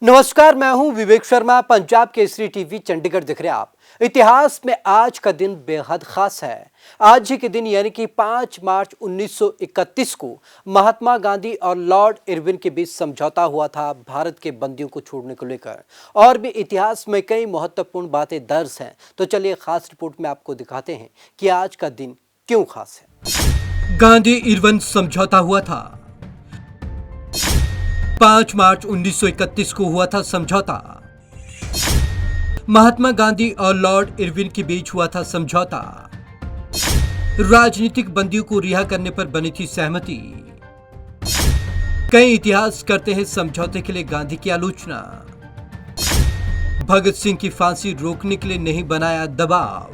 नमस्कार, मैं हूं विवेक शर्मा। पंजाब केसरी टीवी चंडीगढ़ देख रहे हैं आप। इतिहास में आज का दिन बेहद खास है। आज ही के दिन यानी कि 5 मार्च 1931 को महात्मा गांधी और लॉर्ड इरविन के बीच समझौता हुआ था भारत के बंदियों को छोड़ने को लेकर। और भी इतिहास में कई महत्वपूर्ण बातें दर्ज हैं। तो चलिए खास रिपोर्ट में आपको दिखाते हैं कि आज का दिन क्यों खास है। गांधी इरविन समझौता हुआ था। 5 मार्च 1931 को हुआ था समझौता। महात्मा गांधी और लॉर्ड इरविन के बीच हुआ था समझौता। राजनीतिक बंदियों को रिहा करने पर बनी थी सहमति। कई इतिहास करते हैं समझौते के लिए गांधी की आलोचना। भगत सिंह की फांसी रोकने के लिए नहीं बनाया दबाव।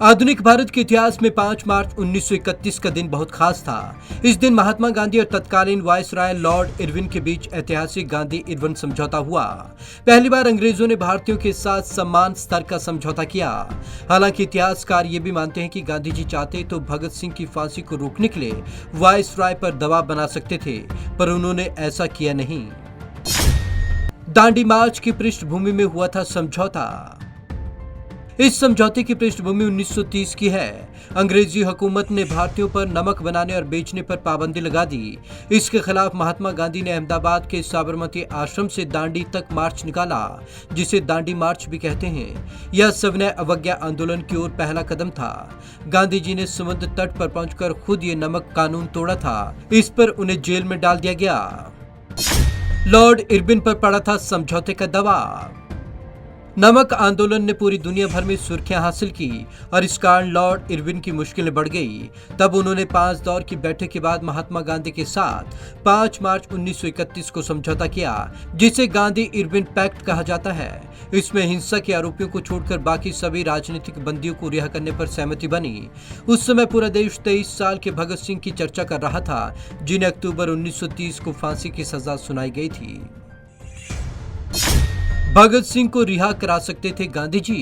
आधुनिक भारत के इतिहास में 5 मार्च 1931 का दिन बहुत खास था। इस दिन महात्मा गांधी और तत्कालीन वायसराय लॉर्ड इरविन के बीच ऐतिहासिक गांधी इरविन समझौता हुआ। पहली बार अंग्रेजों ने भारतीयों के साथ समान स्तर का समझौता किया। हालांकि इतिहासकार ये भी मानते हैं कि गांधी जी चाहते तो भगत सिंह की फांसी को रोकने के लिए वायसराय पर दबाव बना सकते थे, पर उन्होंने ऐसा किया नहीं। दांडी मार्च की पृष्ठभूमि में हुआ था समझौता। इस समझौते की पृष्ठभूमि 1930 की है। अंग्रेजी हुकूमत ने भारतीयों पर नमक बनाने और बेचने पर पाबंदी लगा दी। इसके खिलाफ महात्मा गांधी ने अहमदाबाद के साबरमती आश्रम से दांडी तक मार्च निकाला, जिसे दांडी मार्च भी कहते हैं। यह सविनय अवज्ञा आंदोलन की ओर पहला कदम था। गांधी जी ने समुद्र तट पर पहुंचकर खुद ये नमक कानून तोड़ा था। इस पर उन्हें जेल में डाल दिया गया। लॉर्ड इरविन पर पड़ा था समझौते का दबाव। नमक आंदोलन ने पूरी दुनिया भर में सुर्खियां हासिल की और इस कारण लॉर्ड इरविन की मुश्किलें बढ़ गई। तब उन्होंने 5 दौर की बैठक के बाद महात्मा गांधी के साथ 5 मार्च 1931 को समझौता किया, जिसे गांधी इरविन पैक्ट कहा जाता है। इसमें हिंसा के आरोपियों को छोड़कर बाकी सभी राजनीतिक बंदियों को रिहा करने पर सहमति बनी। उस समय पूरा देश 23 साल के भगत सिंह की चर्चा कर रहा था, जिन्हें अक्टूबर 1930 को फांसी की सजा सुनाई गई थी। भगत सिंह को रिहा करा सकते थे गांधी जी।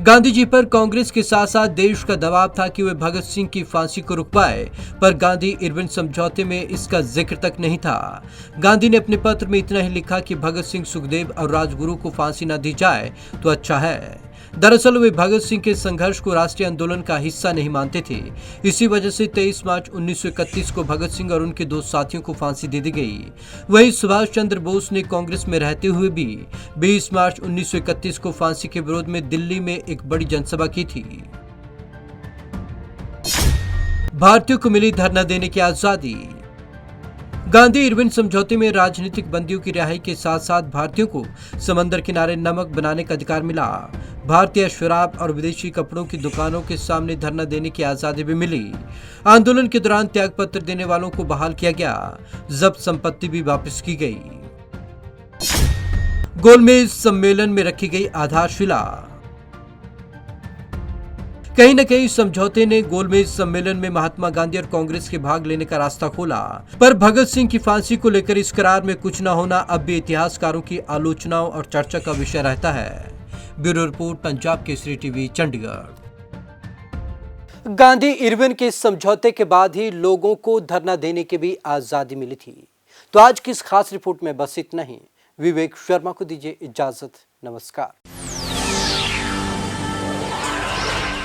गांधी जी पर कांग्रेस के साथ साथ देश का दबाव था कि वे भगत सिंह की फांसी को रुकवाए, पर गांधी इरविन समझौते में इसका जिक्र तक नहीं था। गांधी ने अपने पत्र में इतना ही लिखा कि भगत सिंह, सुखदेव और राजगुरु को फांसी न दी जाए तो अच्छा है। दरअसल वे भगत सिंह के संघर्ष को राष्ट्रीय आंदोलन का हिस्सा नहीं मानते थे। इसी वजह से 23 मार्च 1931 को भगत सिंह और उनके 2 साथियों को फांसी दे दी गई। वहीं सुभाष चंद्र बोस ने कांग्रेस में रहते हुए भी 20 मार्च 1931 को फांसी के विरोध में दिल्ली में एक बड़ी जनसभा की थी। भारतीयों को मिली धरना देने की आजादी। गांधी इरविन समझौते में राजनीतिक बंदियों की रिहाई के साथ साथ भारतीयों को समंदर किनारे नमक बनाने का अधिकार मिला। भारतीय शराब और विदेशी कपड़ों की दुकानों के सामने धरना देने की आजादी भी मिली। आंदोलन के दौरान त्यागपत्र देने वालों को बहाल किया गया। जब्त संपत्ति भी वापस की गई। गोलमेज सम्मेलन में रखी गई आधारशिला। कहीं न कहीं समझौते ने गोलमेज सम्मेलन में महात्मा गांधी और कांग्रेस के भाग लेने का रास्ता खोला, पर भगत सिंह की फांसी को लेकर इस करार में कुछ न होना अब भी इतिहासकारों की आलोचनाओं और चर्चा का विषय रहता है। Bureau report, Punjab Kesari TV, Chandigarh. Gandhi Irwin के समझौते के बाद ही लोगों को धरना देने की भी आजादी मिली थी। तो आज की इस खास रिपोर्ट में बस इतना ही। विवेक शर्मा को दीजिए इजाजत। नमस्कार।